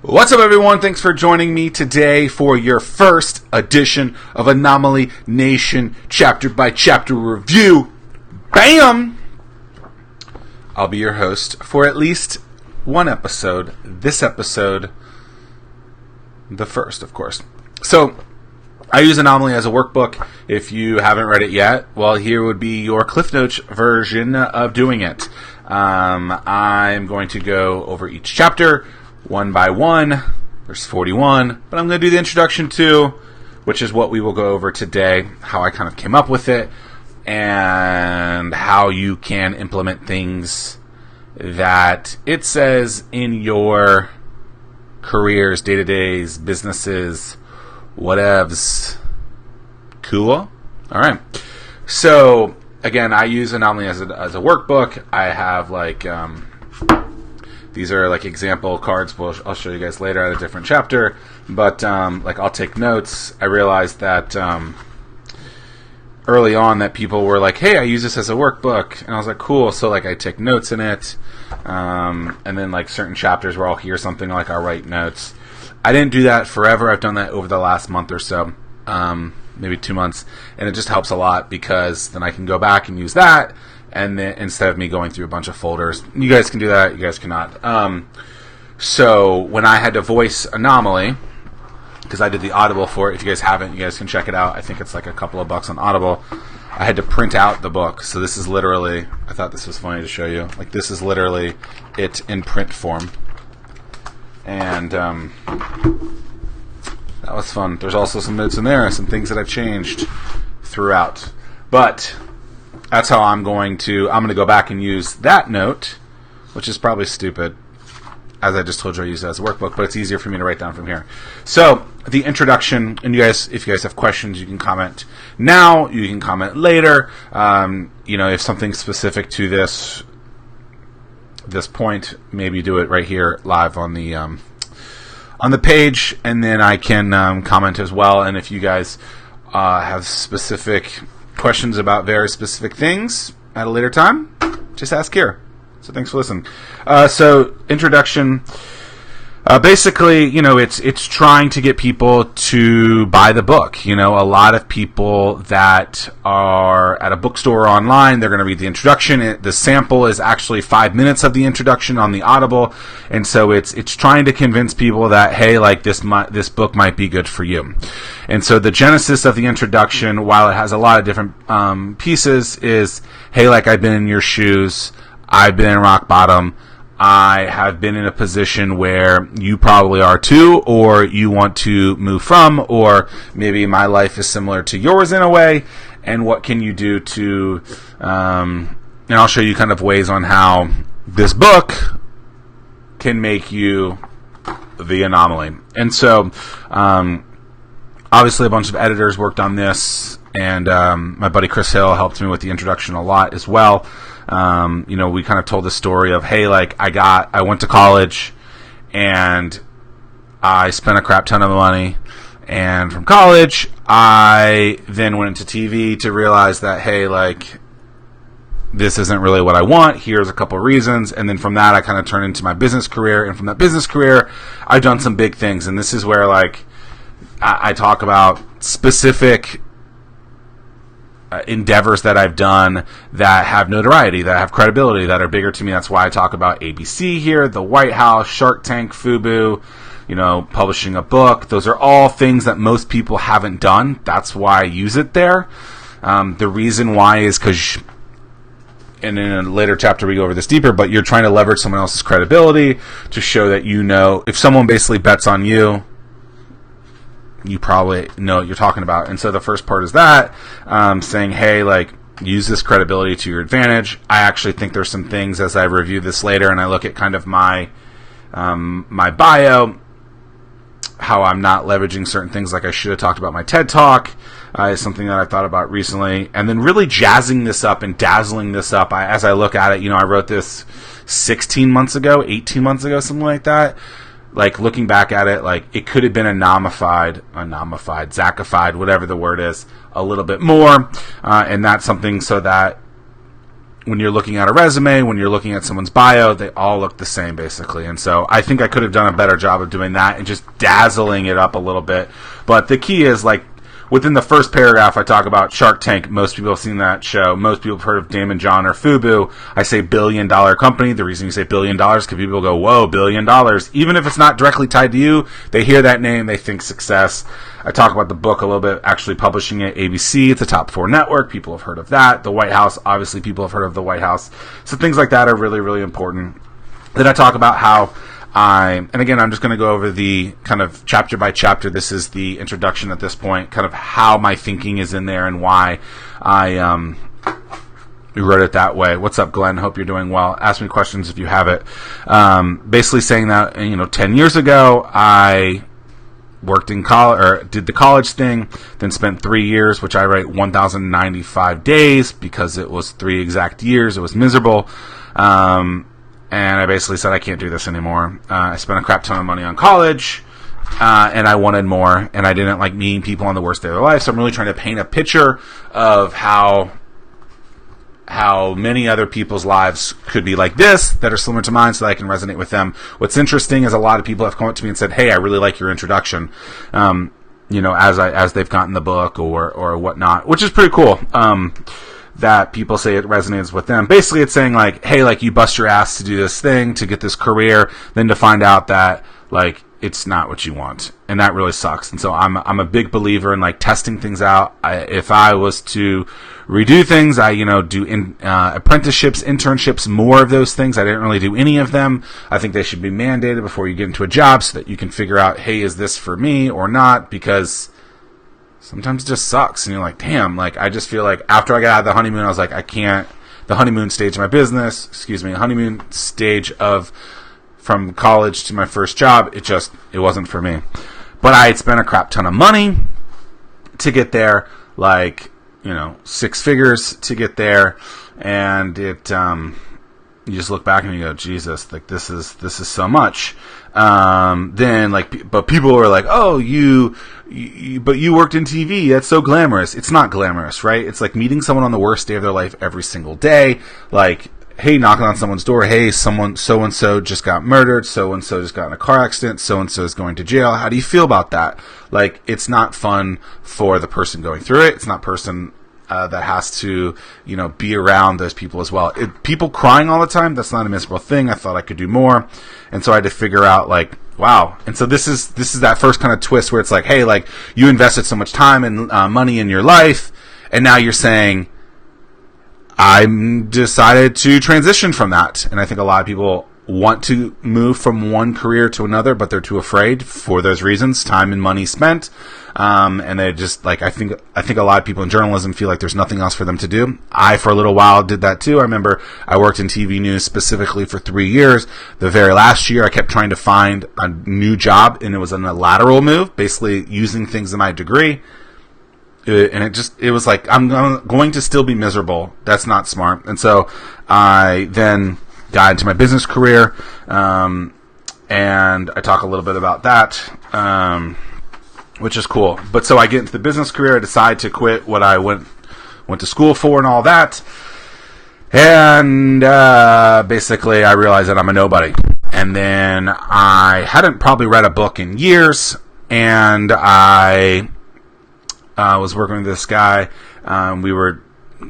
What's up, everyone? Thanks for joining me today for your first edition of Anomaly Nation chapter by chapter review. Bam! I'll be your host for at least one episode. This episode, the first, of course. So, I use Anomaly as a workbook. If you haven't read it yet, well, here would be your Cliff Notes version of doing it. I'm going to go over each chapter one by one. There's 41, but I'm going to do the introduction too, which is what we will go over today, how I kind of came up with it, and how you can implement things that it says in your careers, day-to-days, businesses, whatevs. Cool? Alright. So, again, I use Anomaly as a workbook. I have these are like example cards. I'll show you guys later at a different chapter. But I'll take notes. I realized that early on that people were like, "Hey, I use this as a workbook," and I was like, "Cool." So I take notes in it, and then certain chapters where I'll hear something, I'll write notes. I didn't do that forever. I've done that over the last month or so, maybe 2 months, and it just helps a lot because then I can go back and use that. And then instead of me going through a bunch of folders, you guys can do that, you guys cannot. So when I had to voice Anomaly, because I did the Audible for it, if you guys haven't, you guys can check it out. I think it's like a couple of bucks on Audible. I had to print out the book. So this is literally, I thought this was funny to show you. This is literally it in print form. And that was fun. There's also some notes in there, some things that I've changed throughout. But that's how I'm going to go back and use that note, which is probably stupid. As I just told you, I use it as a workbook, but it's easier for me to write down from here. So, the introduction, and if you guys have questions, you can comment now, you can comment later. If something's specific to this point, maybe do it right here live on the page, and then I can comment as well. And if you guys have specific questions about very specific things at a later time, just ask here. So thanks for listening. So introduction, basically, it's trying to get people to buy the book. A lot of people that are at a bookstore or online, they're going to read the introduction. The sample is actually 5 minutes of the introduction on the Audible, and so it's trying to convince people that, hey, this book might be good for you. And so the genesis of the introduction, while it has a lot of different pieces, is, hey, I've been in your shoes. I've been in rock bottom. I have been in a position where you probably are too, or you want to move from, or maybe my life is similar to yours in a way, and what can you do to, and I'll show you kind of ways on how this book can make you the Anomaly. And so, obviously a bunch of editors worked on this, and my buddy Chris Hill helped me with the introduction a lot as well. We kind of told the story of, hey, I went to college and I spent a crap ton of money, and from college I then went into TV to realize that, hey, this isn't really what I want. Here's a couple of reasons. And then from that I kind of turned into my business career, and from that business career I've done some big things, and this is where I talk about specific endeavors that I've done that have notoriety, that have credibility, that are bigger to me. That's why I talk about ABC here, the White House, Shark Tank, FUBU, publishing a book. Those are all things that most people haven't done. That's why I use it there. The reason why is because, and in a later chapter we go over this deeper, but you're trying to leverage someone else's credibility to show that if someone basically bets on you, you probably know what you're talking about. And so the first part is that, saying, hey, use this credibility to your advantage. I actually think there's some things, as I review this later and I look at kind of my bio, how I'm not leveraging certain things I should have talked about my TED Talk, is something that I thought about recently. And then really jazzing this up and dazzling this up. As I look at it, I wrote this 18 months ago, something like that. Looking back at it, it could have been anomified, Zackified, whatever the word is, a little bit more. And that's something so that when you're looking at a resume, when you're looking at someone's bio, they all look the same, basically. And so I think I could have done a better job of doing that and just dazzling it up a little bit. But the key is, like, within the first paragraph, I talk about Shark Tank. Most people have seen that show. Most people have heard of Damon John or Fubu. I say billion-dollar company. The reason you say $1 billion is because people go, whoa, $1 billion. Even if it's not directly tied to you, they hear that name, they think success. I talk about the book a little bit, actually publishing it. ABC, it's a top 4 network. People have heard of that. The White House, obviously people have heard of the White House. So things like that are really, really important. Then I talk about how and again, I'm just going to go over the kind of chapter by chapter. This is the introduction at this point, kind of how my thinking is in there and why I wrote it that way. What's up, Glenn? Hope you're doing well. Ask me questions if you have it. Basically saying that, 10 years ago, I worked in college, or did the college thing, then spent 3 years, which I write 1,095 days because it was 3 exact years. It was miserable. And I basically said, I can't do this anymore. I spent a crap ton of money on college, and I wanted more, and I didn't like meeting people on the worst day of their life. So I'm really trying to paint a picture of how many other people's lives could be like this, that are similar to mine, so that I can resonate with them. What's interesting is a lot of people have come up to me and said, hey, I really like your introduction, as they've gotten the book or whatnot, which is pretty cool. That people say it resonates with them. Basically, it's saying, like, hey, like, you bust your ass to do this thing, to get this career, then to find out that, like, it's not what you want. And that really sucks. And so I'm a big believer in, like, testing things out. If I was to redo things, I, do apprenticeships, internships, more of those things. I didn't really do any of them. I think they should be mandated before you get into a job so that you can figure out, hey, is this for me or not? Because sometimes it just sucks, and you're like, damn, like, I just feel like after I got out of the honeymoon, I was like, I can't, the honeymoon stage of my business, honeymoon stage from college to my first job, it wasn't for me. But I had spent a crap ton of money to get there, like, 6 figures to get there, and it, you just look back and you go, Jesus, like, this is so much. Then, like, but people were like, oh, but you worked in TV. That's so glamorous. It's not glamorous, right? It's like meeting someone on the worst day of their life every single day. Like, hey, knocking on someone's door. Hey, someone, so-and-so just got murdered. So-and-so just got in a car accident. So-and-so is going to jail. How do you feel about that? Like, it's not fun for the person going through it. It's not that has to, be around those people as well. People crying all the time, that's not a miserable thing. I thought I could do more. And so I had to figure out, like, wow. And so this is that first kind of twist where it's like, hey, like, you invested so much time and money in your life, and now you're saying, I decided to transition from that. And I think a lot of people want to move from one career to another, but they're too afraid for those reasons, time and money spent. And they just, like, I think a lot of people in journalism feel like there's nothing else for them to do. I, for a little while, did that too. I remember I worked in TV news specifically for 3 years. The very last year, I kept trying to find a new job, and it was a lateral move, basically using things in my degree. And it was like, I'm going to still be miserable. That's not smart. And so I then got into my business career, and I talk a little bit about that, which is cool. But so I get into the business career, I decide to quit what I went to school for and all that, and basically I realized that I'm a nobody. And then I hadn't probably read a book in years, and I was working with this guy. We were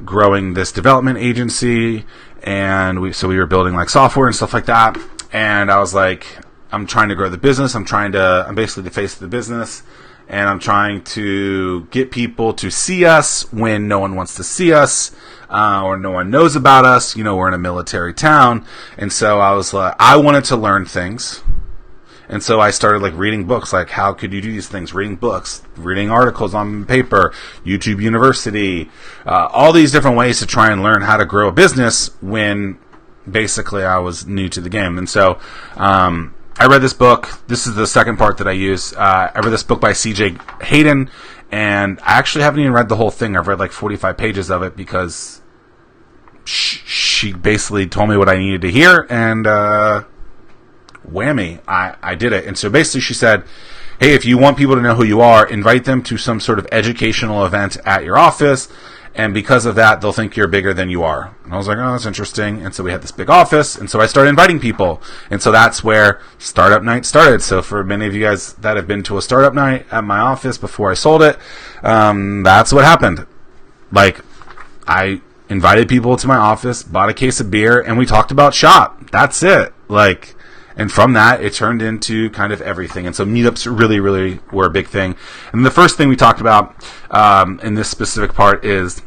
growing this development agency, and we were building, like, software and stuff like that. And I was like, I'm trying to grow the business. I'm basically the face of the business, and I'm trying to get people to see us when no one wants to see us, or no one knows about us. We're in a military town. And so I was like, I wanted to learn things. And so I started, like, reading books, like, how could you do these things? Reading books, reading articles on paper, YouTube University, all these different ways to try and learn how to grow a business when basically I was new to the game. And so I read this book. This is the second part that I use. I read this book by C.J. Hayden, and I actually haven't even read the whole thing. I've read like 45 pages of it because she basically told me what I needed to hear, and whammy, I did it. And so basically she said, hey, if you want people to know who you are, invite them to some sort of educational event at your office, and because of that, they'll think you're bigger than you are. And I was like, oh, that's interesting. And so we had this big office, and so I started inviting people. And so that's where Startup Night started. So for many of you guys that have been to a Startup Night at my office before I sold it, that's what happened. Like, I invited people to my office, bought a case of beer, and we talked about shop. That's it. Like, and from that, it turned into kind of everything. And so meetups really, really were a big thing. And the first thing we talked about in this specific part is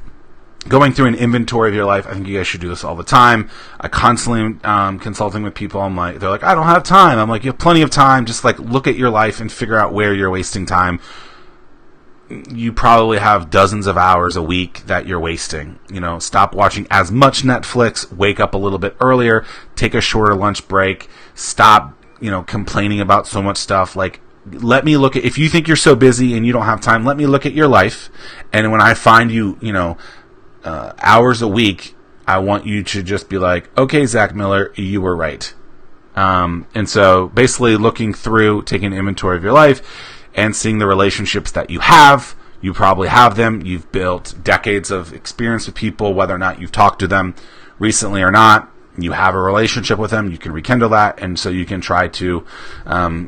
going through an inventory of your life. I think you guys should do this all the time. I constantly consulting with people. They're like, I don't have time. I'm like, you have plenty of time. Just like look at your life and figure out where you're wasting time. You probably have dozens of hours a week that you're wasting. Stop watching as much Netflix, wake up a little bit earlier, take a shorter lunch break, stop, complaining about so much stuff. Like, let me look at, if you think you're so busy and you don't have time, let me look at your life. And when I find you, hours a week, I want you to just be like, okay, Zack Miller, you were right. And so basically looking through, taking an inventory of your life, and seeing the relationships that you have. You probably have them. You've built decades of experience with people, whether or not you've talked to them recently or not. You have a relationship with them. You can rekindle that, and so you can try to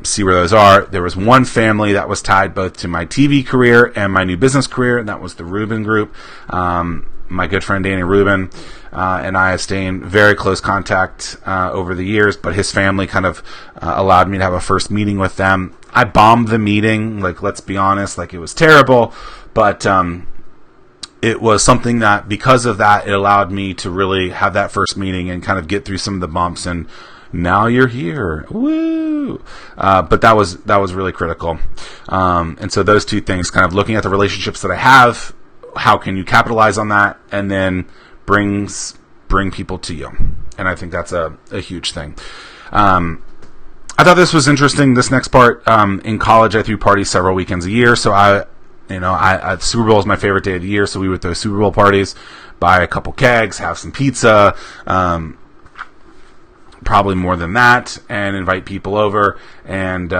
see where those are. There was one family that was tied both to my TV career and my new business career, and that was the Rubin Group. My good friend Danny Rubin and I have stayed in very close contact over the years, but his family kind of allowed me to have a first meeting with them. I bombed the meeting, like, let's be honest, like, it was terrible, but it was something that, because of that, it allowed me to really have that first meeting and kind of get through some of the bumps, and now you're here. Woo! But that was really critical. And so those two things, kind of looking at the relationships that I have, how can you capitalize on that, and then bring people to you. And I think that's a huge thing. I thought this was interesting. This next part, in college, I threw parties several weekends a year. So I Super Bowl is my favorite day of the year. So we would throw Super Bowl parties, buy a couple kegs, have some pizza, probably more than that, and invite people over and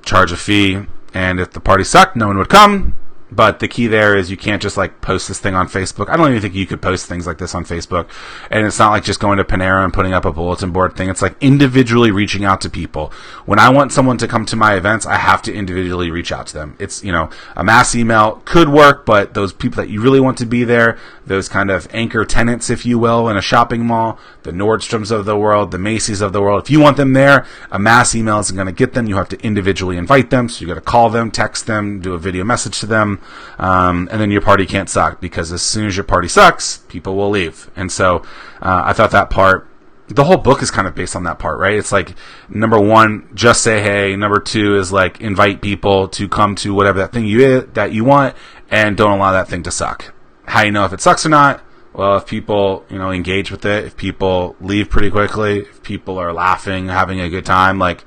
charge a fee. And if the party sucked, no one would come. But the key there is you can't just like post this thing on Facebook. I don't even think you could post things like this on Facebook. And it's not like just going to Panera and putting up a bulletin board thing. It's like individually reaching out to people. When I want someone to come to my events, I have to individually reach out to them. It's, a mass email could work, but those people that you really want to be there, those kind of anchor tenants, if you will, in a shopping mall, the Nordstroms of the world, the Macy's of the world, if you want them there, a mass email isn't going to get them. You have to individually invite them. So you got to call them, text them, do a video message to them. And then your party can't suck, because as soon as your party sucks, people will leave. And so I thought that part, the whole book is kind of based on that part, right? It's like, number one, just say hey. Number two is like invite people to come to whatever that thing that you want, and don't allow that thing to suck. How you know if it sucks or not? Well, if people engage with it, if people leave pretty quickly, if people are laughing, having a good time, like,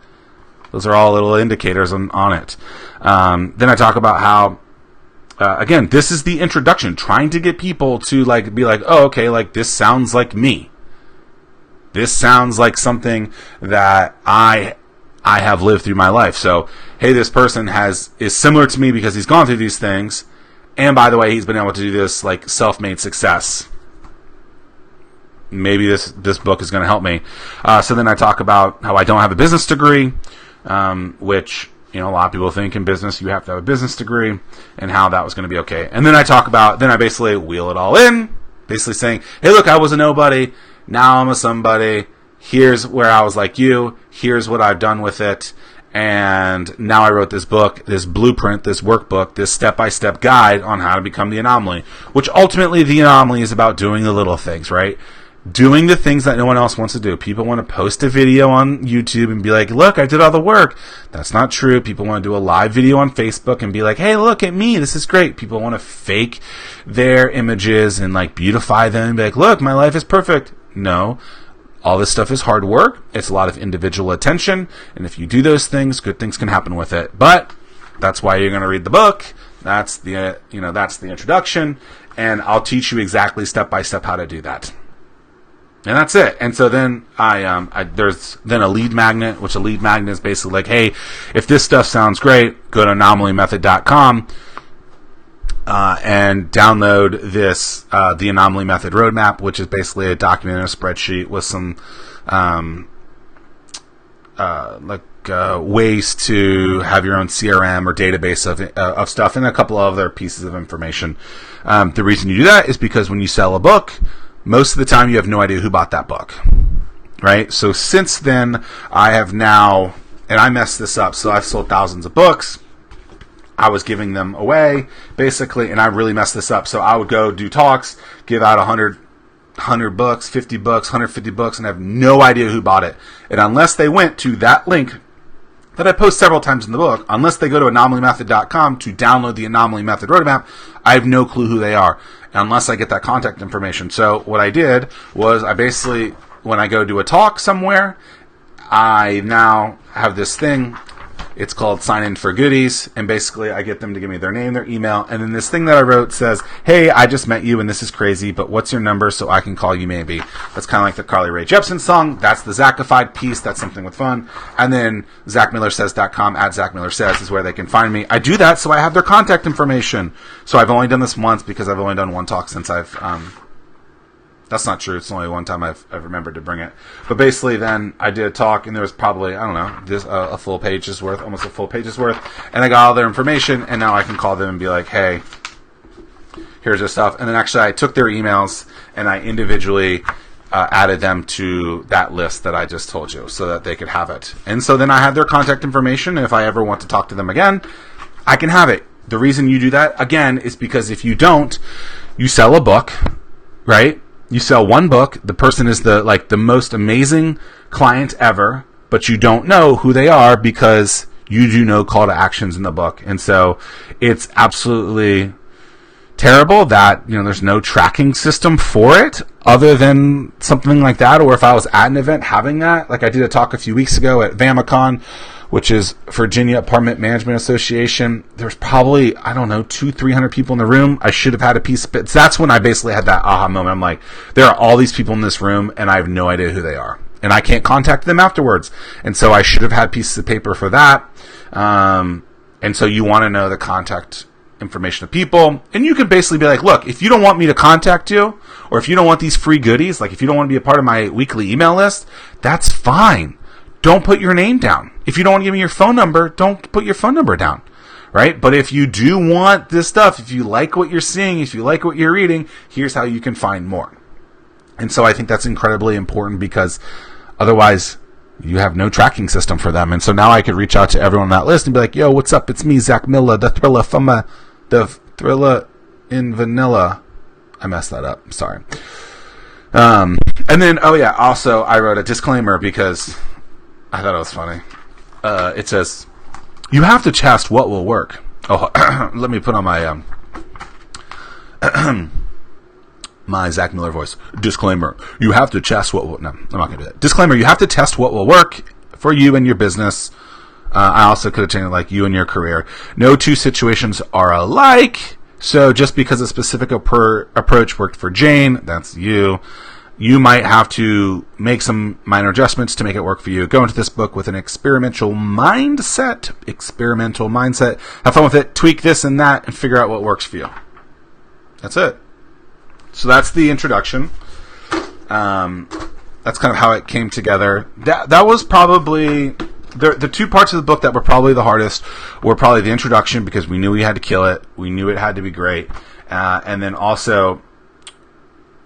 those are all little indicators on it. Then I talk about how, again, this is the introduction, trying to get people to like be like, oh, okay, like this sounds like me. This sounds like something that I have lived through my life. So, hey, this person is similar to me because he's gone through these things, and by the way, he's been able to do this like self-made success. Maybe this book is going to help me. So then I talk about how I don't have a business degree, which, a lot of people think in business you have to have a business degree, and how that was going to be okay. And then I basically wheel it all in, basically saying, hey, look, I was a nobody. Now I'm a somebody. Here's where I was like you. Here's what I've done with it. And now I wrote this book, this blueprint, this workbook, this step-by-step guide on how to become the Anomaly, which ultimately the Anomaly is about doing the little things, right? Doing the things that no one else wants to do. People want to post a video on YouTube and be like, look, I did all the work. That's not true. People want to do a live video on Facebook and be like, hey, look at me. This is great. People want to fake their images and like beautify them and be like, look, my life is perfect. No. All this stuff is hard work. It's a lot of individual attention. And if you do those things, good things can happen with it. But that's why you're going to read the book. That's the introduction. And I'll teach you exactly step by step how to do that. And that's it. And so then there's then a lead magnet, which a lead magnet is basically like, hey, if this stuff sounds great, go to anomaliemethod.com. and download this, the Anomaly Method Roadmap, which is basically a document and a spreadsheet with some ways to have your own CRM or database of stuff, and a couple of other pieces of information. The reason you do that is because when you sell a book, most of the time you have no idea who bought that book, right? So since then, I have now, and I messed this up, so I've sold thousands of books. I was giving them away, basically, and I really messed this up. So I would go do talks, give out 100 books, 50 books, 150 books, and I have no idea who bought it. And unless they went to that link that I post several times in the book, unless they go to anomalymethod.com to download the Anomaly Method Roadmap, I have no clue who they are, unless I get that contact information. So what I did was I basically, when I go do a talk somewhere, I now have this thing. It's called Sign In for Goodies, and basically I get them to give me their name, their email, and then this thing that I wrote says, hey, I just met you and this is crazy, but what's your number so I can call you maybe? That's kind of like the Carly Rae Jepsen song. That's the Zackified piece. That's something with fun. And then ZackMillerSays.com, @ZackMillerSays is where they can find me. I do that so I have their contact information. So I've only done this once because I've only done one talk since I've... That's not true. It's only one time I've remembered to bring it. But basically, then I did a talk, and there was probably, I don't know, this a full page's worth, almost a full page's worth, and I got all their information, and now I can call them and be like, hey, here's their stuff. And then actually I took their emails, and I individually added them to that list that I just told you so that they could have it. And so then I had their contact information, and if I ever want to talk to them again, I can have it. The reason you do that, again, is because if you don't, you sell a book, right? You sell one book, the person is the most amazing client ever, but you don't know who they are because you do no call to actions in the book. And so it's absolutely terrible that, there's no tracking system for it other than something like that. Or if I was at an event having that, like I did a talk a few weeks ago at VamaCon, which is Virginia Apartment Management Association. There's probably, 200-300 people in the room. I should have had a piece of it. So that's when I basically had that aha moment. I'm like, there are all these people in this room, and I have no idea who they are. And I can't contact them afterwards. And so I should have had pieces of paper for that. And so you want to know the contact information of people. And you can basically be like, look, if you don't want me to contact you, or if you don't want these free goodies, like if you don't want to be a part of my weekly email list, that's fine. Don't put your name down. If you don't want to give me your phone number, don't put your phone number down, right? But if you do want this stuff, if you like what you're seeing, if you like what you're reading, here's how you can find more. And so I think that's incredibly important because otherwise you have no tracking system for them. And so now I could reach out to everyone on that list and be like, yo, what's up? It's me, Zack Miller, the Thriller in Vanilla. I messed that up. Sorry. And then, also I wrote a disclaimer because I thought it was funny. It says, you have to test what will work. Oh, let me put on my my Zack Miller voice. Disclaimer, you have to test what will... No, I'm not going to do that. Disclaimer, you have to test what will work for you and your business. I also could have changed like you and your career. No two situations are alike. So just because a specific approach worked for Jane, that's you. You might have to make some minor adjustments to make it work for you. Go into this book with an experimental mindset. Have fun with it. Tweak this and that and figure out what works for you. That's it. So that's the introduction. That's kind of how it came together. That was probably... The two parts of the book that were probably the hardest were probably the introduction because we knew we had to kill it. We knew it had to be great. And then also...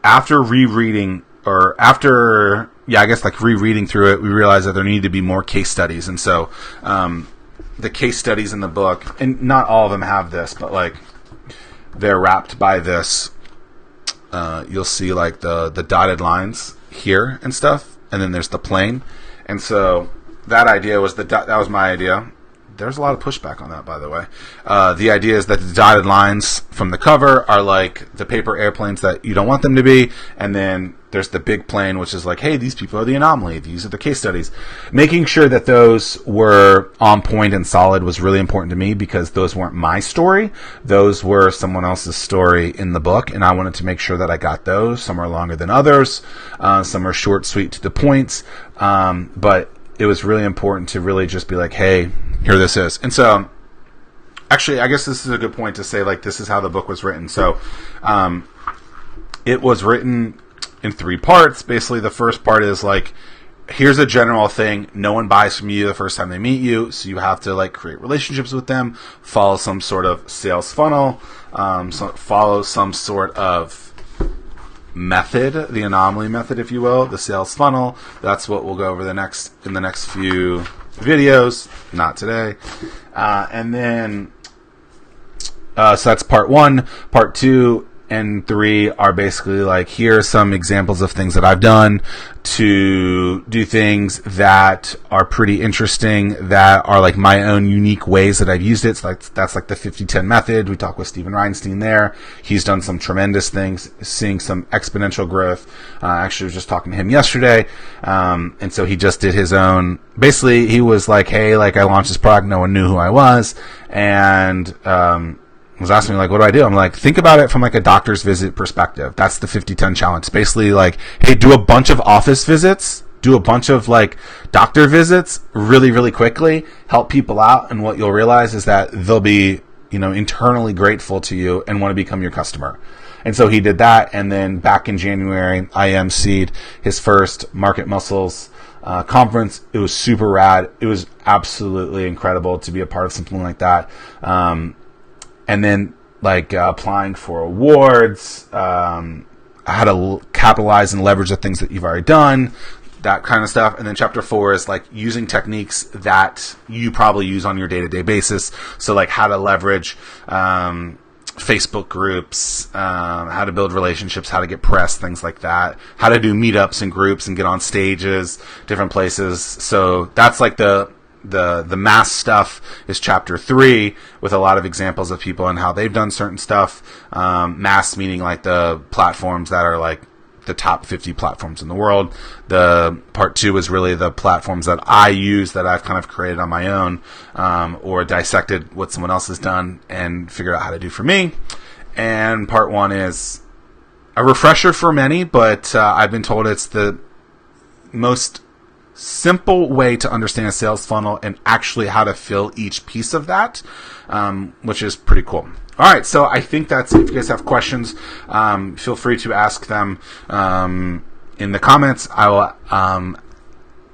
after rereading through it, we realized that there needed to be more case studies. And so the case studies in the book, and not all of them have this, but like they're wrapped by this. You'll see like the dotted lines here and stuff, and then there's the plane. And so that idea was that was my idea. There's a lot of pushback on that, by the way. The idea is that the dotted lines from the cover are like the paper airplanes that you don't want them to be, and then there's the big plane, which is like, hey, these people are the anomaly. These are the case studies. Making sure that those were on point and solid was really important to me because those weren't my story. Those were someone else's story in the book, and I wanted to make sure that I got those. Some are longer than others. Some are short, sweet, to the points. But it was really important to really just be like, hey, here this is. And so actually, I guess this is a good point to say, like, this is how the book was written. So, it was written in 3 parts. Basically, the first part is like, here's a general thing. No one buys from you the first time they meet you, so you have to like create relationships with them, follow some sort of sales funnel, follow some sort of method, the Anomaly method, if you will, the sales funnel. That's what we'll go over in the next few videos. Not today. And then, so that's part 1. Part 2 and 3 are basically like, here are some examples of things that I've done to do things that are pretty interesting, that are like my own unique ways that I've used it. So that's like the 50-10 method. We talked with Steven Reinstein there. He's done some tremendous things, seeing some exponential growth. Actually, I was just talking to him yesterday. And so he just did his own, basically he was like, hey, like I launched this product. No one knew who I was. And, was asking me like, what do I do? I'm like, think about it from like a doctor's visit perspective. That's the 50-10 challenge. It's basically like, hey, do a bunch of office visits, do a bunch of like doctor visits really, really quickly, help people out. And what you'll realize is that they'll be, internally grateful to you and want to become your customer. And so he did that. And then back in January, I emceed his first Market Muscles conference. It was super rad. It was absolutely incredible to be a part of something like that. And then, like, applying for awards, how to capitalize and leverage the things that you've already done, that kind of stuff. And then chapter 4 is, like, using techniques that you probably use on your day-to-day basis. So, like, how to leverage Facebook groups, how to build relationships, how to get press, things like that, how to do meetups and groups and get on stages, different places. So that's, like, the mass stuff is chapter 3, with a lot of examples of people and how they've done certain stuff. Mass meaning like the platforms that are like the top 50 platforms in the world. The part 2 is really the platforms that I use, that I've kind of created on my own, or dissected what someone else has done and figured out how to do for me. And part 1 is a refresher for many, but I've been told it's the most simple way to understand a sales funnel and actually how to fill each piece of that, which is pretty cool. All right, so I think that's it. If you guys have questions, feel free to ask them in the comments. I will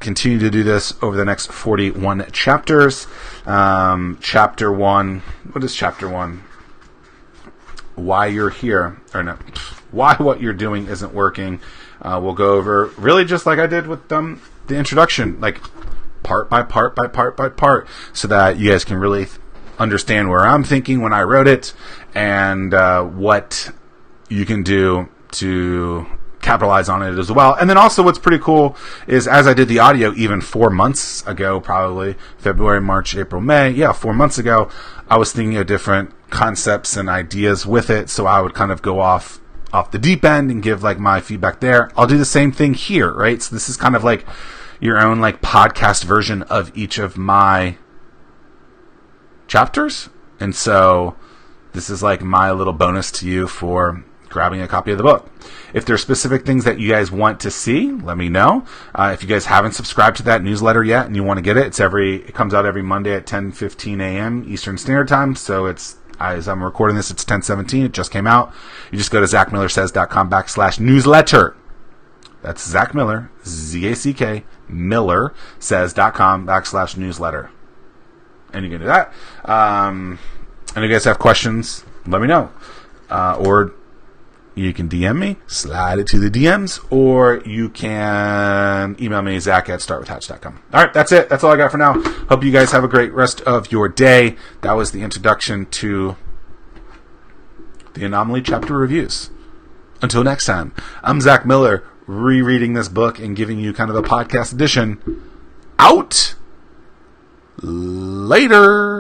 continue to do this over the next 41 chapters. Chapter 1, what is chapter 1? Why you're here, or no, why what you're doing isn't working. We'll go over really just like I did with the introduction, like part by part, so that you guys can really understand where I'm thinking when I wrote it, and what you can do to capitalize on it as well. And then also what's pretty cool is, as I did the audio even 4 months ago, probably February, March, April, May, 4 months ago, I was thinking of different concepts and ideas with it, so I would kind of go off the deep end and give like my feedback there. I'll do the same thing here, right? So this is kind of like your own like podcast version of each of my chapters. And so this is like my little bonus to you for grabbing a copy of the book. If there's specific things that you guys want to see, let me know. If you guys haven't subscribed to that newsletter yet and you want to get it, it comes out every Monday at 10:15 a.m. Eastern Standard Time. So it's, as I'm recording this, it's 10:17. It just came out. You just go to zackmillersays.com/newsletter. That's Zack Miller, ZACK, millersays.com/newsletter. And you can do that. And if you guys have questions, let me know. Or you can DM me, slide it to the DMs, or you can email me, Zack@startwithhatch.com. All right, that's it. That's all I got for now. Hope you guys have a great rest of your day. That was the introduction to the Anomaly chapter reviews. Until next time, I'm Zack Miller, rereading this book and giving you kind of a podcast edition. Out! Later!